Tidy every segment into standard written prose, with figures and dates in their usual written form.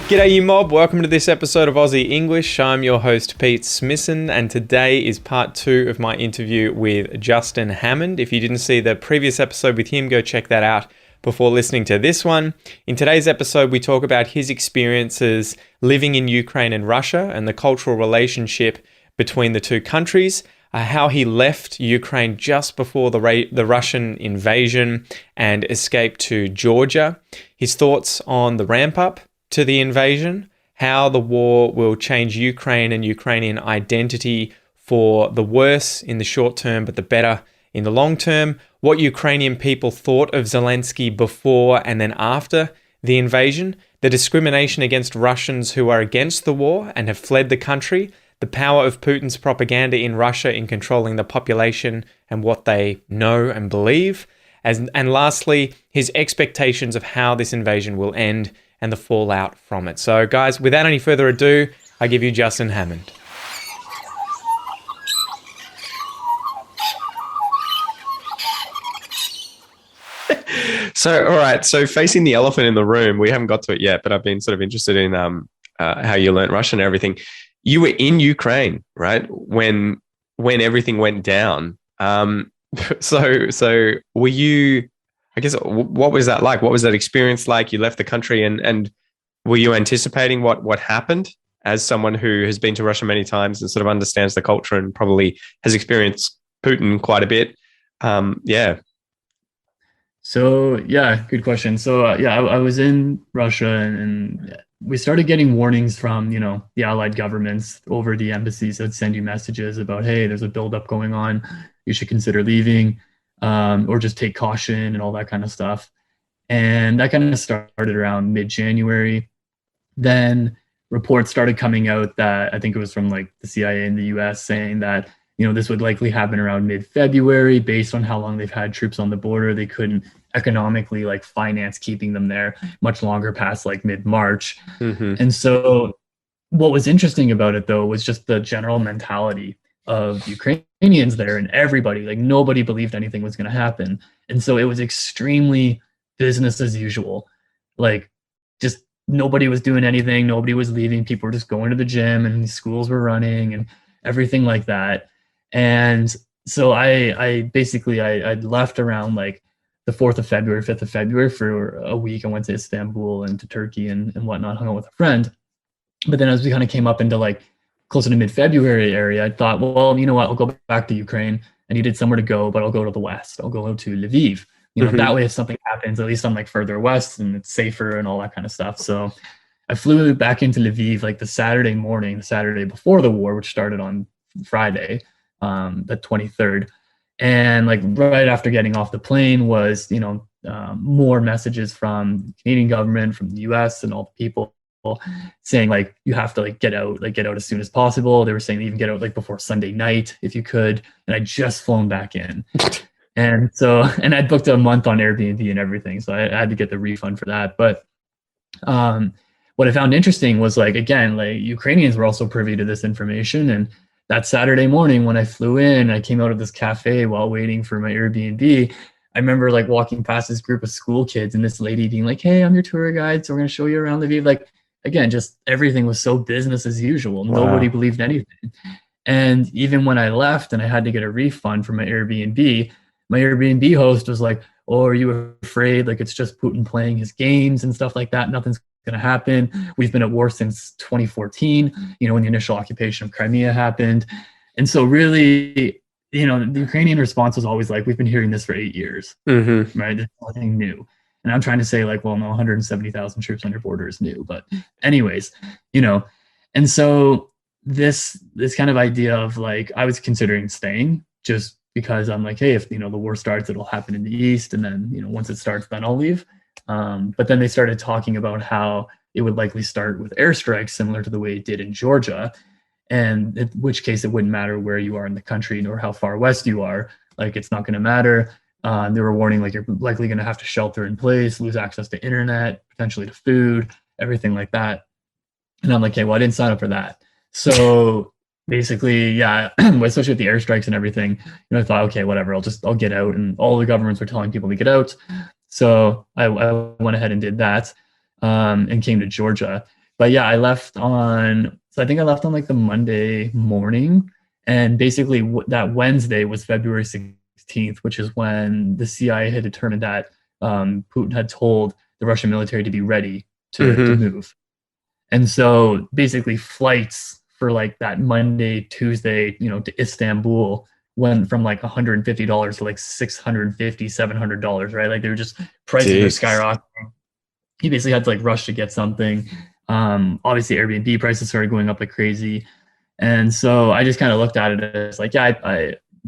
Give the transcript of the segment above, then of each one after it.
G'day you mob, welcome to this episode of Aussie English. I'm your host Pete Smisson and today is part 2 of my interview with Justin Hammond. If you didn't see the previous episode with him, go check that out before listening to this one. In today's episode, we talk about his experiences living in Ukraine and Russia and the cultural relationship between the two countries, how he left Ukraine just before the Russian invasion and escaped to Georgia, his thoughts on the ramp up to the invasion, how the war will change Ukraine and Ukrainian identity for the worse in the short term, but the better in the long term, what Ukrainian people thought of Zelensky before and then after the invasion, the discrimination against Russians who are against the war and have fled the country, the power of Putin's propaganda in Russia in controlling the population and what they know and believe, and lastly, his expectations of how this invasion will end and the fallout from it. So guys, without any further ado, I give you Justin Hammond. So, all right. So facing the elephant in the room, we haven't got to it yet, but I've been sort of interested in how you learned Russian and everything. You were in Ukraine, right? When everything went down. So were you, I guess, what was that like? What was that experience like? You left the country and were you anticipating what happened as someone who has been to Russia many times and sort of understands the culture and probably has experienced Putin quite a bit? Yeah. So, yeah, good question. So, I was in Russia and we started getting warnings from, the allied governments over the embassies that send you messages about, hey, there's a buildup going on. You should consider leaving. Or just take caution and all that kind of stuff. And that kind of started around mid-January. Then reports started coming out that I think it was from like the CIA in the US saying that, this would likely happen around mid-February based on how long they've had troops on the border. They couldn't economically finance keeping them there much longer past like mid-March. Mm-hmm. And so what was interesting about it though was just the general mentality of Ukrainians there, and everybody, nobody believed anything was going to happen. And so it was extremely business as usual. Just nobody was doing anything. Nobody was leaving. People were just going to the gym and schools were running and everything like that. And so I basically left around the 4th of February, 5th of February for a week. I went to Istanbul and to Turkey and whatnot, hung out with a friend. But then as we kind of came up into closer to mid-February area, I thought, well, you know what, I'll go back to Ukraine. I needed somewhere to go, but I'll go to the west. I'll go to Lviv. That way if something happens, at least I'm further west and it's safer and all that kind of stuff. So I flew back into Lviv the Saturday morning, the Saturday before the war, which started on Friday, the 23rd. And right after getting off the plane was, more messages from the Canadian government, from the US and all the people saying you have to get out as soon as possible. They were saying even get out before Sunday night if you could. And I'd just flown back in. And I'd booked a month on Airbnb and everything. So I had to get the refund for that. But what I found interesting was again, Ukrainians were also privy to this information. And that Saturday morning when I flew in, I came out of this cafe while waiting for my Airbnb. I remember walking past this group of school kids and this lady being like, hey, I'm your tour guide. So we're going to show you around Lviv. Again, just everything was so business as usual. Wow. Nobody believed anything. And even when I left and I had to get a refund for my Airbnb host was like, oh, are you afraid? It's just Putin playing his games and stuff like that. Nothing's going to happen. We've been at war since 2014, when the initial occupation of Crimea happened. And so really, the Ukrainian response was always we've been hearing this for 8 years, mm-hmm. Right? There's nothing new. And I'm trying to say well, no, 170,000 troops on your border is new. But anyways, and so this kind of idea of I was considering staying just because I'm hey, if, the war starts, it'll happen in the East. And then, once it starts, then I'll leave. But then they started talking about how it would likely start with airstrikes similar to the way it did in Georgia. And in which case it wouldn't matter where you are in the country nor how far west you are. It's not going to matter. They were warning you're likely going to have to shelter in place, lose access to internet, potentially to food, everything like that. And I'm hey, well, I didn't sign up for that. So basically, yeah, especially with the airstrikes and everything, I thought, okay, whatever, I'll get out. And all the governments were telling people to get out. So I went ahead and did that and came to Georgia. But yeah, I think I left on like the Monday morning. And basically that Wednesday was February 16th, which is when the CIA had determined that Putin had told the Russian military to be ready to move. And so basically flights for like that Monday, Tuesday, to Istanbul went from like $150 to like $650, $700, right? Like they were just prices were skyrocketing. He basically had to like rush to get something. Obviously Airbnb prices started going up like crazy. And so I just kind of looked at it as like, yeah,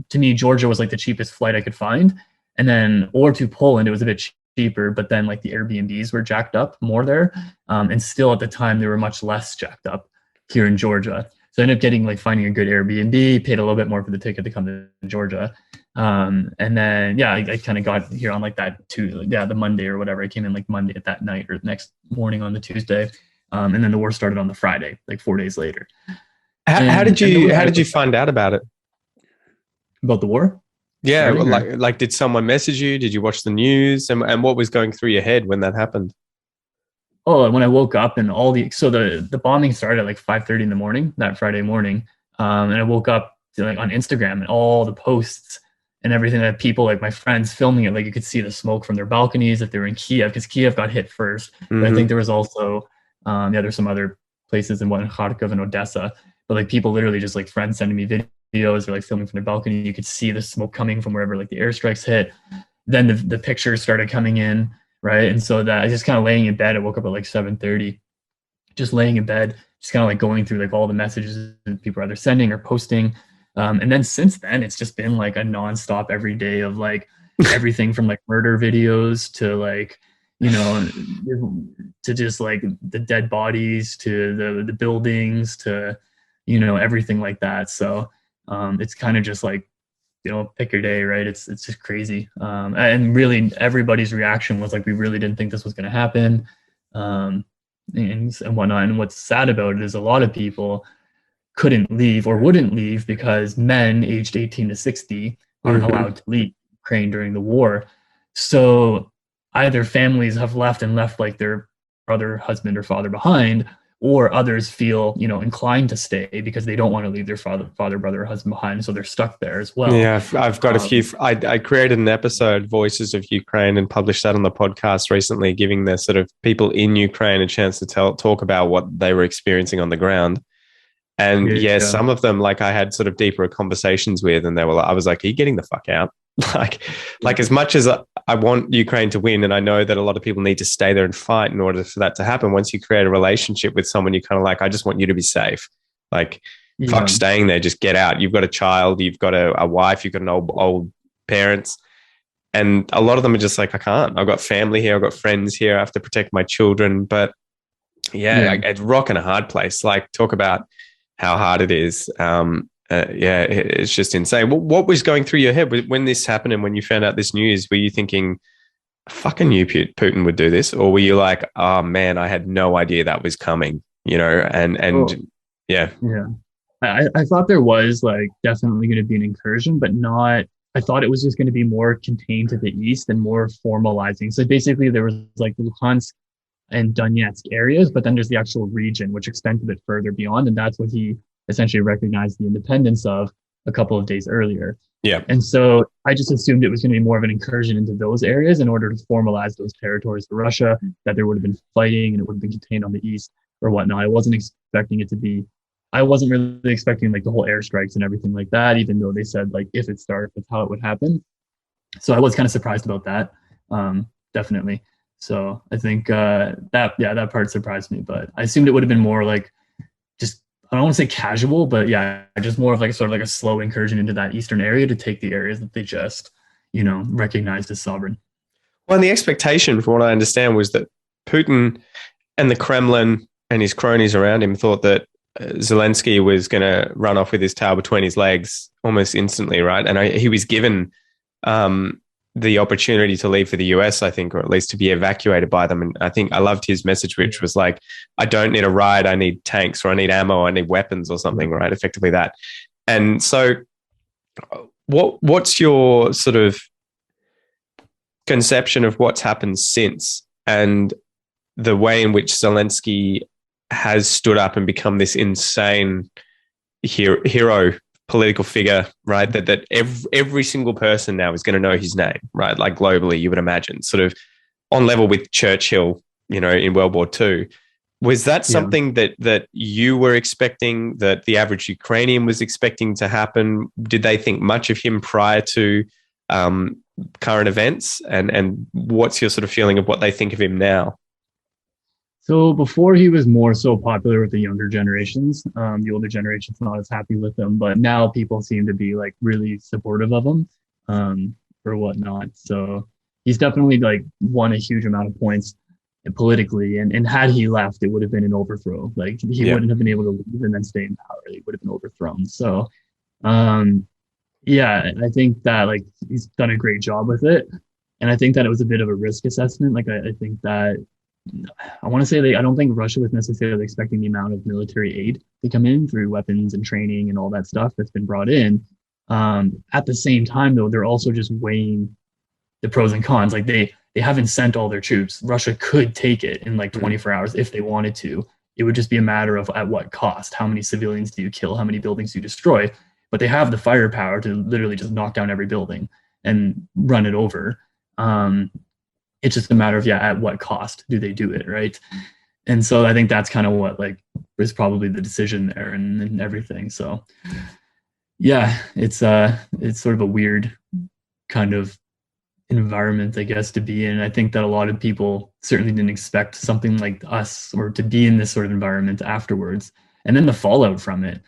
to me, Georgia was like the cheapest flight I could find. And then, or to Poland, it was a bit cheaper, but then like the Airbnbs were jacked up more there. And still at the time, they were much less jacked up here in Georgia. So I ended up finding a good Airbnb, paid a little bit more for the ticket to come to Georgia. And then, yeah, I kind of got here on like the Monday or whatever. I came in like Monday at that night or the next morning on the Tuesday. And then the war started on the Friday, like 4 days later. How did you find out about it? About the war? Yeah, like did someone message you? Did you watch the news? And what was going through your head when that happened? Oh, when I woke up and the bombing started at like 5:30 in the morning that Friday morning, and I woke up to, like on Instagram and all the posts and everything that people like my friends filming it, like you could see the smoke from their balconies if they were in Kiev, because Kiev got hit first. But I think there was also there's some other places in Kharkov and Odessa, but like people literally just like friends sending me videos or like filming from their balcony. You could see the smoke coming from wherever like the airstrikes hit. Then the pictures started coming in, right? And so that I just kind of laying in bed. I woke up at like 7:30, just laying in bed, just kind of like going through like all the messages that people are either sending or posting. And then since then, it's just been like a nonstop every day of like everything from like murder videos to like, to just like the dead bodies to the buildings to, everything like that. So it's kind of just like, pick your day, right? It's just crazy. And really everybody's reaction was like, we really didn't think this was going to happen. And whatnot. And what's sad about it is a lot of people couldn't leave or wouldn't leave because men aged 18 to 60 aren't allowed to leave Ukraine during the war. So either families have left like their brother, husband, or father behind, or others feel, inclined to stay because they don't want to leave their father, brother, or husband behind. So they're stuck there as well. Yeah, I've got a few. I created an episode, Voices of Ukraine, and published that on the podcast recently, giving the sort of people in Ukraine a chance to talk about what they were experiencing on the ground. And some of them, like I had sort of deeper conversations with, and I was like, are you getting the fuck out? like as much as I want Ukraine to win, and I know that a lot of people need to stay there and fight in order for that to happen. Once you create a relationship with someone, you kind of like, I just want you to be safe. Like, fuck staying there, just get out. You've got a child, you've got a wife, you've got an old parents. And a lot of them are just like, I can't. I've got family here, I've got friends here, I have to protect my children. But it's rock and a hard place. Like, talk about how hard it is. It's just insane. What was going through your head when this happened and when you found out this news? Were you thinking, fucking knew Putin would do this? Or were you like, oh man, I had no idea that was coming, Yeah. I thought there was like definitely going to be an incursion, but not, I thought it was just going to be more contained to the east and more formalizing. So basically there was like Luhansk and Donetsk areas, but then there's the actual region, which extends a bit further beyond. And that's what he essentially recognized the independence of a couple of days earlier. Yeah. And so I just assumed it was going to be more of an incursion into those areas in order to formalize those territories for Russia, that there would have been fighting and it would have been contained on the east or whatnot. I wasn't expecting really expecting like the whole airstrikes and everything like that, even though they said like if it started, that's how it would happen. So I was kind of surprised about that. Definitely. So I think that part surprised me, but I assumed it would have been more like just, I don't want to say casual, but just more of like sort of like a slow incursion into that eastern area to take the areas that they just, recognized as sovereign. Well, and the expectation, from what I understand, was that Putin and the Kremlin and his cronies around him thought that Zelensky was going to run off with his tail between his legs almost instantly, right? And he was given the opportunity to leave for the US, I think, or at least to be evacuated by them. And I think I loved his message, which was like, I don't need a ride, I need tanks, or I need ammo, I need weapons or something, right? Effectively that. And so what's your sort of conception of what's happened since and the way in which Zelensky has stood up and become this insane hero political figure, right? That every single person now is going to know his name, right? Like globally, you would imagine, sort of on level with Churchill, in World War II. Was that something that you were expecting, that the average Ukrainian was expecting to happen? Did they think much of him prior to current events? And what's your sort of feeling of what they think of him now? So before, he was more so popular with the younger generations. The older generation's not as happy with him, but now people seem to be like really supportive of him or whatnot. So he's definitely like won a huge amount of points politically, and had he left, it would have been an overthrow. Like he wouldn't have been able to leave and then stay in power. He would have been overthrown. So I think that like he's done a great job with it, and I think that it was a bit of a risk assessment. Like I think that I want to say I don't think Russia was necessarily expecting the amount of military aid to come in through weapons and training and all that stuff that's been brought in. At the same time, though, they're also just weighing the pros and cons. Like they haven't sent all their troops. Russia could take it in like 24 hours if they wanted to. It would just be a matter of at what cost. How many civilians do you kill? How many buildings do you destroy? But they have the firepower to literally just knock down every building and run it over. It's just a matter of, at what cost do they do it, right? And so I think that's kind of what like is probably the decision there and everything. So it's sort of a weird kind of environment, I guess, to be in. I think that a lot of people certainly didn't expect something like us or to be in this sort of environment afterwards. And then the fallout from it,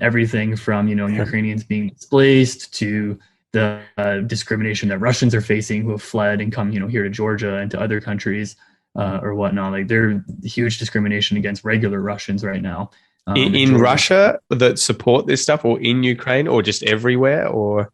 everything from, Ukrainians being displaced to the discrimination that Russians are facing who have fled and come, here to Georgia and to other countries or whatnot. Like there's huge discrimination against regular Russians right now. In Russia that support this stuff, or in Ukraine, or just everywhere, or?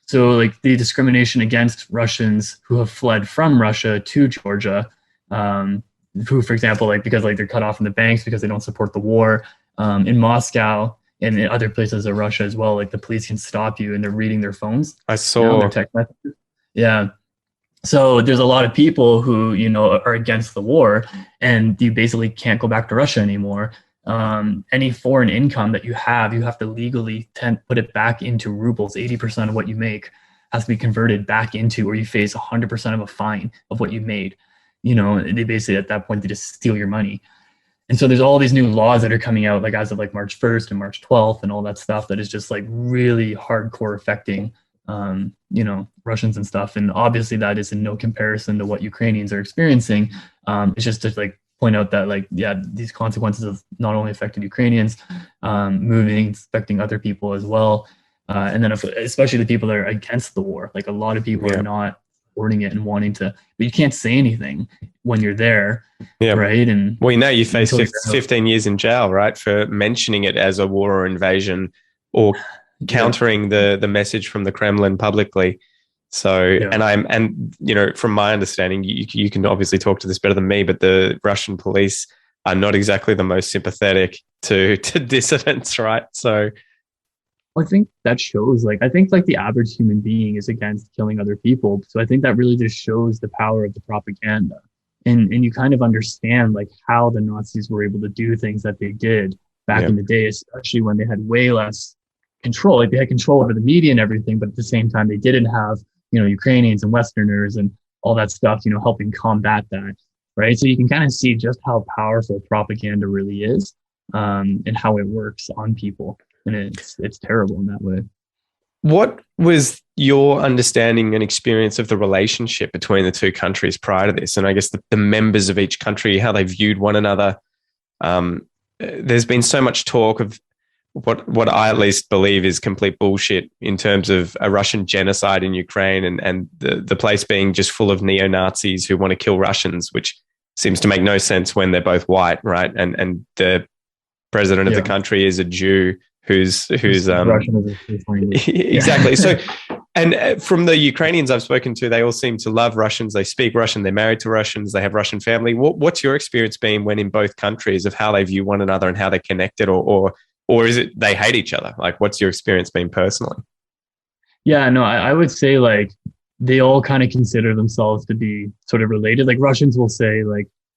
So like the discrimination against Russians who have fled from Russia to Georgia, who, for example, like because like they're cut off from the banks because they don't support the war, in Moscow and in other places of Russia as well, like the police can stop you and they're reading their phones. I saw their text messages. Yeah. So there's a lot of people who, are against the war, and you basically can't go back to Russia anymore. Any foreign income that you have to legally put it back into rubles. 80% of what you make has to be converted back into, or you face 100% of a fine of what you made. They basically at that point, they just steal your money. And so there's all these new laws that are coming out, like as of like March 1st and March 12th and all that stuff that is just like really hardcore affecting, Russians and stuff. And obviously that is in no comparison to what Ukrainians are experiencing. It's just to like point out that like, these consequences have not only affected Ukrainians, moving, affecting other people as well. And then especially the people that are against the war, like a lot of people are not supporting it and wanting to, but you can't say anything when you're there. Right. And you face 15 years in jail, right? For mentioning it as a war or invasion, or countering the message from the Kremlin publicly. So, and from my understanding, you can obviously talk to this better than me, but the Russian police are not exactly the most sympathetic to dissidents, right? So I think that shows, I think the average human being is against killing other people. So I think that really just shows the power of the propaganda. And you kind of understand how the Nazis were able to do things that they did back in the day, especially when they had way less control. Like they had control over the media and everything, but at the same time, they didn't have, Ukrainians and Westerners and all that stuff, helping combat that. Right. So you can kind of see just how powerful propaganda really is, and how it works on people. And it's terrible in that way. What was your understanding and experience of the relationship between the two countries prior to this? And I guess the members of each country, how they viewed one another. There's been so much talk of what I at least believe is complete bullshit in terms of a Russian genocide in Ukraine and the place being just full of neo-Nazis who want to kill Russians, which seems to make no sense when they're both white, right? And the president of the country is a Jew who's Russian exactly. So, and from the Ukrainians I've spoken to, they all seem to love Russians. They speak Russian. They're married to Russians. They have Russian family. What's your experience been when in both countries of how they view one another and how they're connected, or is it they hate each other? What's your experience been personally? Yeah, no, I would say they all kind of consider themselves to be sort of related. Like Russians will say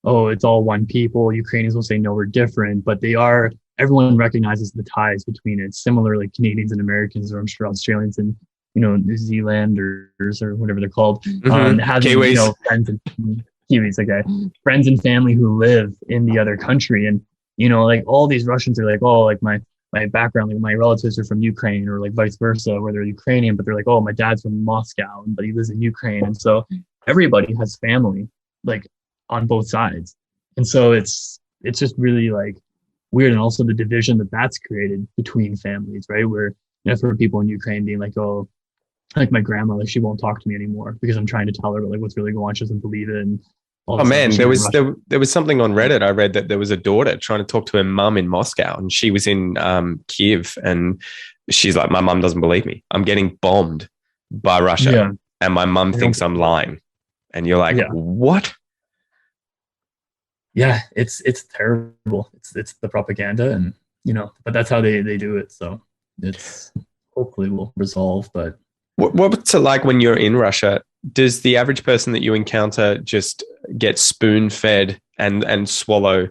oh, it's all one people. Ukrainians will say, no, we're different, but they are, everyone recognizes the ties between it. Similarly, Canadians and Americans, or I'm sure Australians and, New Zealanders or whatever they're called, having, Kiwis. friends and Kiwis, okay, friends and family who live in the other country. And, like all these Russians are like, oh, like my background, like my relatives are from Ukraine, or like vice versa, where they're Ukrainian, but they're like, oh, my dad's from Moscow, but he lives in Ukraine. And so everybody has family, like on both sides. And so it's just really like weird. And also the division that's created between families, right? Where I've heard people in Ukraine being like, oh, like my grandma, like she won't talk to me anymore because I'm trying to tell her like what's really going on. She doesn't believe it. And all Oh of a man, sudden there was something on Reddit. I read that there was a daughter trying to talk to her mum in Moscow, and she was in Kiev, and she's like, "My mum doesn't believe me. I'm getting bombed by Russia, Yeah. and my mum thinks I'm lying." And you're like, Yeah. "What?" Yeah, it's terrible. It's the propaganda, and but that's how they do it. So it's hopefully will resolve. But What's it like when you're in Russia? Does the average person that you encounter just get spoon-fed and swallow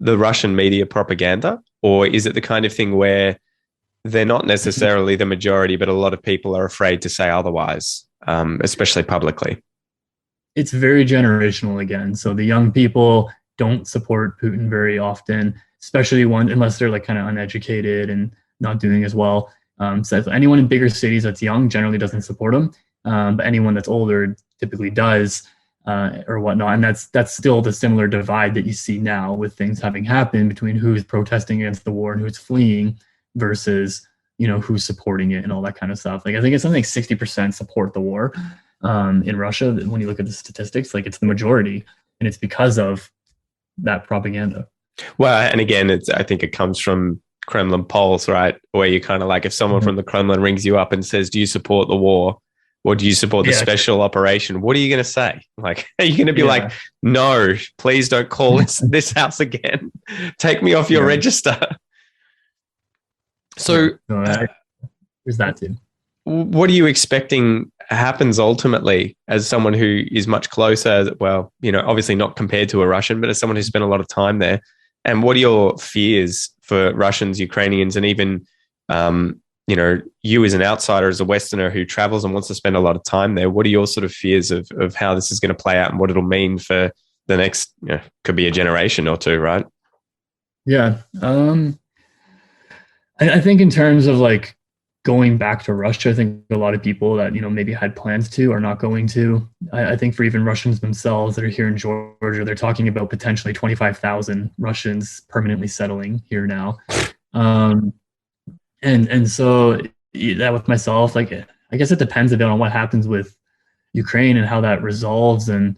the Russian media propaganda? Or is it the kind of thing where they're not necessarily the majority, but a lot of people are afraid to say otherwise, especially publicly? it's very generational again. So the young people don't support Putin very often, especially unless they're like kind of uneducated and not doing as well. So anyone in bigger cities that's young generally doesn't support him, but anyone that's older typically does, or whatnot. And that's still the similar divide that you see now with things having happened between who's protesting against the war and who's fleeing versus who's supporting it and all that kind of stuff. Like I think it's something like 60% support the war in Russia. When you look at the statistics, like it's the majority, and it's because of that propaganda. Well, and again, I think it comes from Kremlin polls, right? Where you kind of like, if someone from the Kremlin rings you up and says, "Do you support the war? Or do you support the special operation?" What are you going to say? Like, are you going to be like, "No, please don't call this house again. Take me off your register"? So there's that too. What are you expecting happens ultimately as someone who is much closer? Well, obviously not compared to a Russian, but as someone who spent a lot of time there. And what are your fears for Russians, Ukrainians, and even, you as an outsider, as a Westerner who travels and wants to spend a lot of time there? What are your sort of fears of how this is going to play out and what it'll mean for the next, could be a generation or two, right? Yeah. I think in terms of like going back to Russia, I think a lot of people that, maybe had plans to are not going to. I think for even Russians themselves that are here in Georgia, they're talking about potentially 25,000 Russians permanently settling here now. And so that with myself, like, I guess it depends a bit on what happens with Ukraine and how that resolves. And,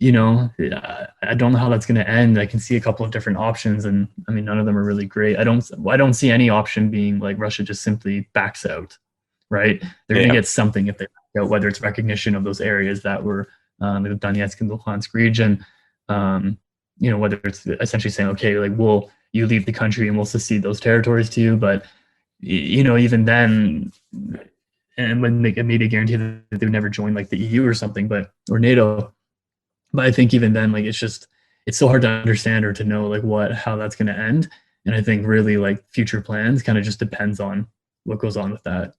I don't know how that's going to end. I can see a couple of different options, and I mean, none of them are really great. I don't see any option being like Russia just simply backs out, right? They're going to get something if they back out, whether it's recognition of those areas that were the Donetsk and Luhansk region, whether it's essentially saying, okay, like, you leave the country and we'll secede those territories to you. But, even then, and when they made a guarantee that they would never join like the EU or something, or NATO. But I think even then, like, it's so hard to understand or to know like how that's going to end. And I think really like future plans kind of just depends on what goes on with that.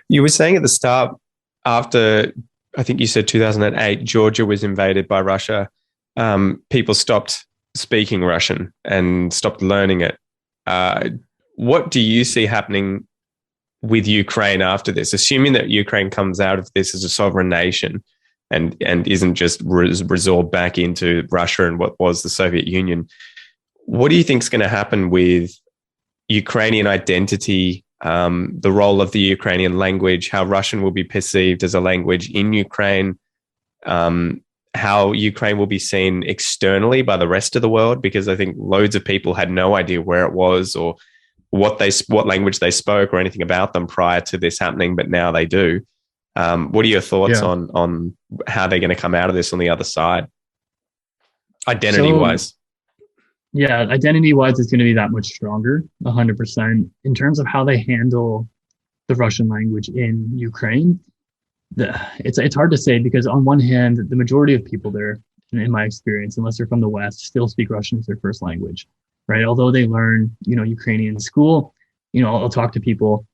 You were saying at the start, after I think you said 2008, Georgia was invaded by Russia. People stopped speaking Russian and stopped learning it. What do you see happening with Ukraine after this, assuming that Ukraine comes out of this as a sovereign nation and isn't just resorbed back into Russia and what was the Soviet Union? What do you think is going to happen with Ukrainian identity, the role of the Ukrainian language, how Russian will be perceived as a language in Ukraine, how Ukraine will be seen externally by the rest of the world? Because I think loads of people had no idea where it was or what language they spoke or anything about them prior to this happening, but now they do. What are your thoughts on how they're going to come out of this on the other side, identity-wise? Yeah, identity-wise, it's going to be that much stronger, 100%. In terms of how they handle the Russian language in Ukraine, it's hard to say, because on one hand, the majority of people there in my experience, unless they're from the West, still speak Russian as their first language, right? Although they learn, Ukrainian in school, I'll talk to people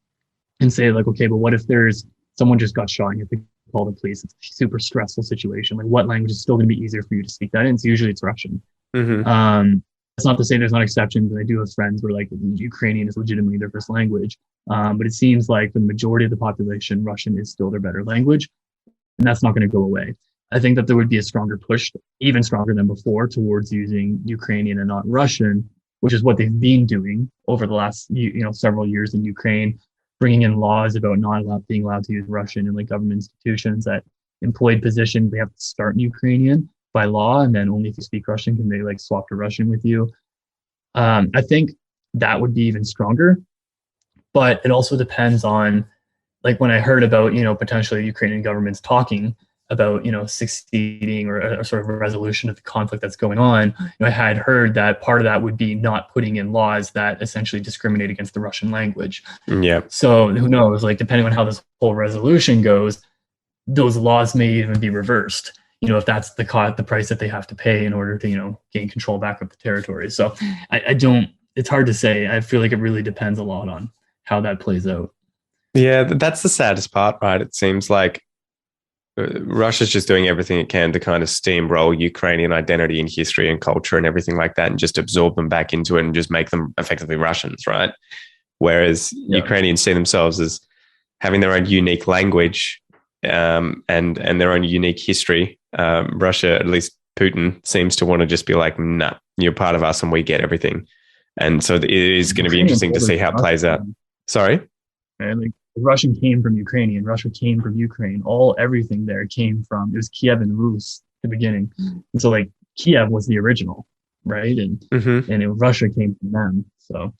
and say like, okay, but what if there's someone just got shot and you have to call the police? It's a super stressful situation. Like, what language is still going to be easier for you to speak that in? So usually it's Russian. That's not to say there's not exceptions. And I do have friends where like Ukrainian is legitimately their first language. But it seems like for the majority of the population, Russian is still their better language. And that's not going to go away. I think that there would be a stronger push, even stronger than before, towards using Ukrainian and not Russian, which is what they've been doing over the last several years in Ukraine, bringing in laws about not being allowed to use Russian in like government institutions. That employed positions, they have to start in Ukrainian by law, and then only if you speak Russian can they like swap to Russian with you. I think that would be even stronger, but it also depends on, like when I heard about potentially Ukrainian governments talking about succeeding or a sort of a resolution of the conflict that's going on, I had heard that part of that would be not putting in laws that essentially discriminate against the Russian language. Yeah. So who knows? Like depending on how this whole resolution goes, those laws may even be reversed. If that's the price that they have to pay in order to gain control back of the territory. So I don't. It's hard to say. I feel like it really depends a lot on how that plays out. Yeah, that's the saddest part, right? It seems like Russia's just doing everything it can to kind of steamroll Ukrainian identity and history and culture and everything like that, and just absorb them back into it and just make them effectively Russians, right? Whereas Ukrainians see themselves as having their own unique language and their own unique history. Russia, at least Putin, seems to want to just be like, nah, you're part of us and we get everything. And so it is going to be interesting to see how it plays out. Sorry? Right? Like Russian came from Ukrainian, Russia came from Ukraine, everything there came from, it was Kiev and Rus at the beginning. And so like Kiev was the original, right? And Russia came from them. So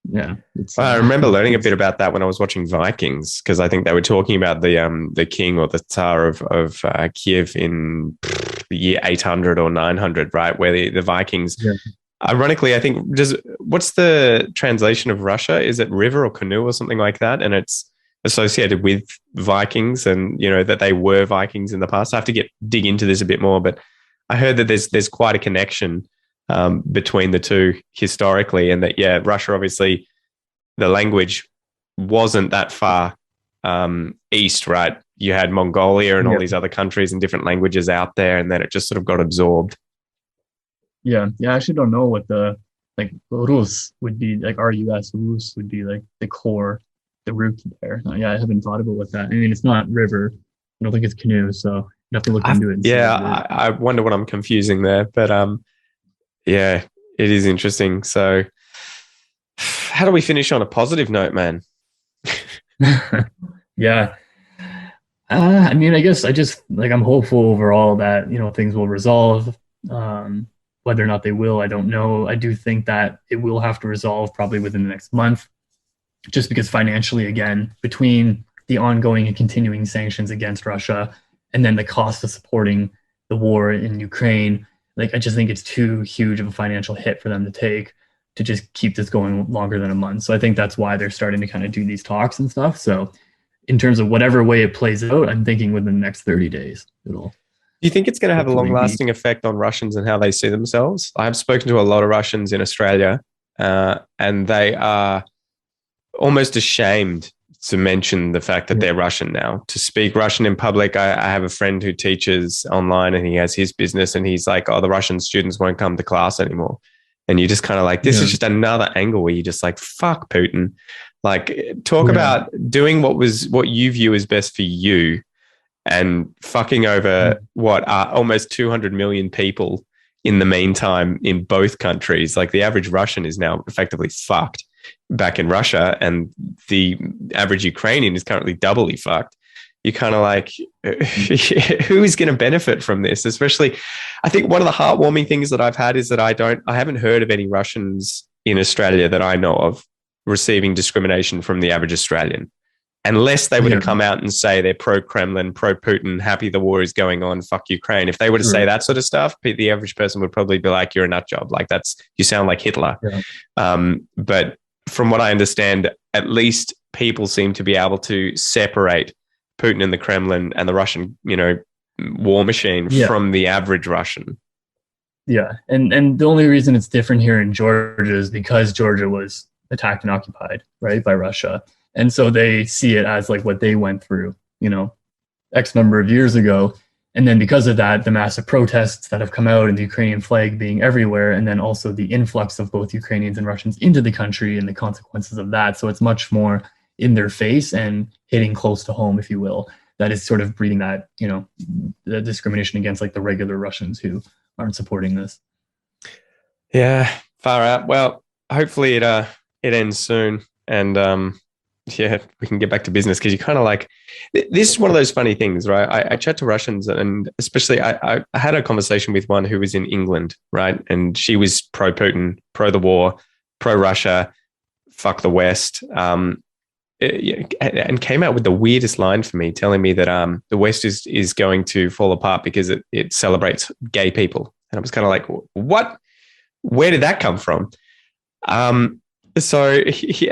yeah. I remember learning a bit about that when I was watching Vikings, because I think they were talking about the king or the Tsar of Kiev in the year 800 or 900, right? Where the Vikings, ironically, I think, what's the translation of Russia? Is it river or canoe or something like that? And it's associated with Vikings and, that they were Vikings in the past. I have to dig into this a bit more, but I heard that there's quite a connection between the two historically, and that Russia, obviously the language wasn't that far east, right? You had Mongolia and all these other countries and different languages out there, and then it just sort of got absorbed. I actually don't know what the Rus would be, like Rus would be like the core, the root there. I haven't thought about what that. I mean, it's not river. I don't think it's canoe, so you have to look into it. I wonder what I'm confusing there, but it is interesting. So how do we finish on a positive note, man? I mean, I guess I'm hopeful overall that, things will resolve. Whether or not they will, I don't know. I do think that it will have to resolve probably within the next month, just because financially, again, between the ongoing and continuing sanctions against Russia and then the cost of supporting the war in Ukraine, I just think it's too huge of a financial hit for them to take to just keep this going longer than a month. So I think that's why they're starting to kind of do these talks and stuff. So in terms of whatever way it plays out, I'm thinking within the next 30 days, it'll. Do you think it's going to have a long-lasting effect on Russians and how they see themselves? I've spoken to a lot of Russians in Australia, and they are almost ashamed to mention the fact that they're Russian now. To speak Russian in public, I have a friend who teaches online and he has his business, and he's like, the Russian students won't come to class anymore. And you're just kind of like, this is just another angle where you're just like, fuck Putin. Like, talk about doing what you view as best for you, and fucking over what are almost 200 million people in the meantime in both countries. Like, the average Russian is now effectively fucked back in Russia, and the average Ukrainian is currently doubly fucked. You're kind of like, who is going to benefit from this? Especially, I think one of the heartwarming things that I've had is that I haven't heard of any Russians in Australia that I know of receiving discrimination from the average Australian. Unless they were to come out and say they're pro-Kremlin, pro-Putin, happy the war is going on, fuck Ukraine. If they were to say that sort of stuff, the average person would probably be like, you're a nut job. Like, you sound like Hitler. But from what I understand, at least people seem to be able to separate Putin and the Kremlin and the Russian, war machine Yeah. from the average Russian. Yeah, and the only reason it's different here in Georgia is because Georgia was attacked and occupied, right, by Russia, and so they see it as like what they went through, X number of years ago, and then because of that, the massive protests that have come out and the Ukrainian flag being everywhere, and then also the influx of both Ukrainians and Russians into the country and the consequences of that. So it's much more in their face and hitting close to home, if you will. That is sort of breeding that, the discrimination against like the regular Russians who aren't supporting this. Yeah, far out. Well, hopefully it ends soon, and we can get back to business, because you kind of like, this is one of those funny things, right? I chat to Russians, and especially I had a conversation with one who was in England, right? And she was pro-Putin, pro the war, pro-Russia, fuck the West, and came out with the weirdest line for me, telling me that the West is going to fall apart because it celebrates gay people. And I was kind of like, what? Where did that come from? So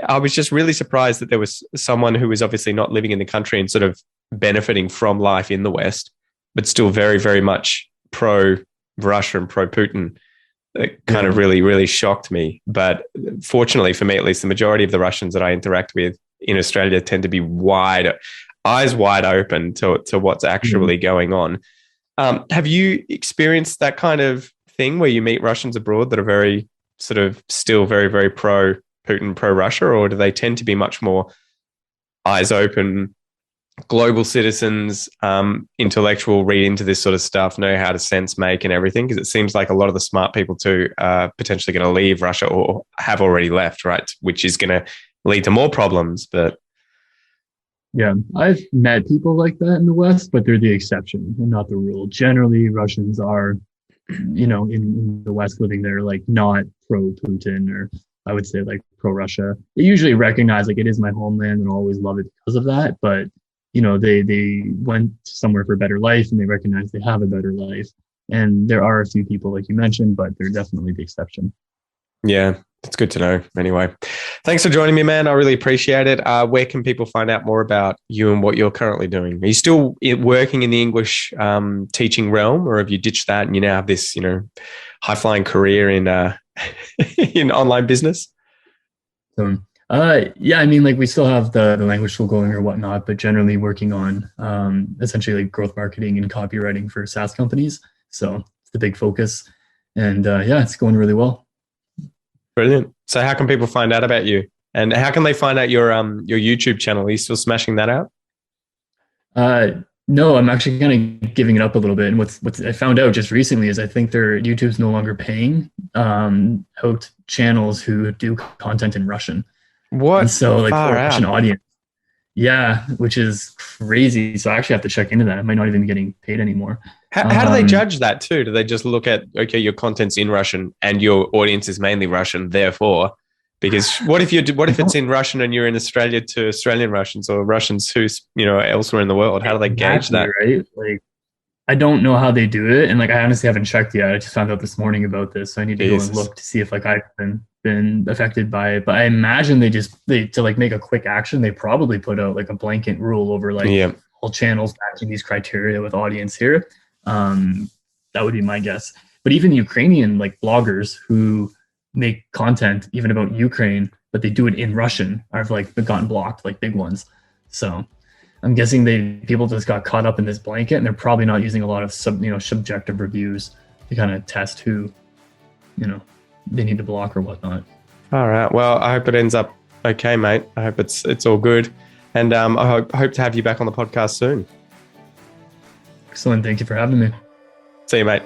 I was just really surprised that there was someone who was obviously not living in the country and sort of benefiting from life in the West, but still very, very much pro-Russia and pro-Putin. It kind of really, really shocked me. But fortunately for me, at least, the majority of the Russians that I interact with in Australia tend to be eyes wide open to what's actually going on. Have you experienced that kind of thing where you meet Russians abroad that are very sort of still very, very pro-Putin, pro-Russia, or do they tend to be much more eyes open, global citizens, intellectual, read into this sort of stuff, know how to sense make and everything? Because it seems like a lot of the smart people too are potentially going to leave Russia or have already left, right? Which is going to lead to more problems. But yeah, I've met people like that in the West, but they're the exception and not the rule. Generally, Russians are, in the West living there, like not pro-Putin, or I would say like pro-Russia. They usually recognize like it is my homeland and always love it because of that. But, they went somewhere for a better life and they recognize they have a better life. And there are a few people like you mentioned, but they're definitely the exception. yeah, it's good to know. Anyway, thanks for joining me, man. I really appreciate it. Where can people find out more about you and what you're currently doing? Are you still working in the English teaching realm, or have you ditched that and you now have this, high-flying career in in online business? So, yeah, I mean, like we still have the language school going or whatnot, but generally working on essentially like growth marketing and copywriting for SaaS companies. So it's the big focus, and yeah, it's going really well. Brilliant. So how can people find out about you, and how can they find out your YouTube channel? Are you still smashing that out? No, I'm actually kind of giving it up a little bit. And what's I found out just recently is I think YouTube's no longer paying out channels who do content in Russian. What? And so like Far for a out. Russian audience. Yeah, which is crazy. So I actually have to check into that. I might not even be getting paid anymore. How do they judge that too? Do they just look at, okay, your content's in Russian and your audience is mainly Russian, therefore? Because what if it's in Russian and you're in Australia to Australian Russians, or Russians who's elsewhere in the world? How do they gauge that? Right? Like, I don't know how they do it, and like I honestly haven't checked yet. I just found out this morning about this, so I need to go and look to see if like I've been affected by it. But I imagine they to like make a quick action, they probably put out like a blanket rule over like all channels matching these criteria with audience here. That would be my guess. But even Ukrainian like bloggers who make content even about Ukraine, but they do it in Russian, have like gotten blocked, like big ones. So I'm guessing people just got caught up in this blanket, and they're probably not using a lot of subjective reviews to kind of test who, they need to block or whatnot. All right. Well, I hope it ends up okay, mate. I hope it's all good, and I hope to have you back on the podcast soon. Excellent. Thank you for having me. See you, mate.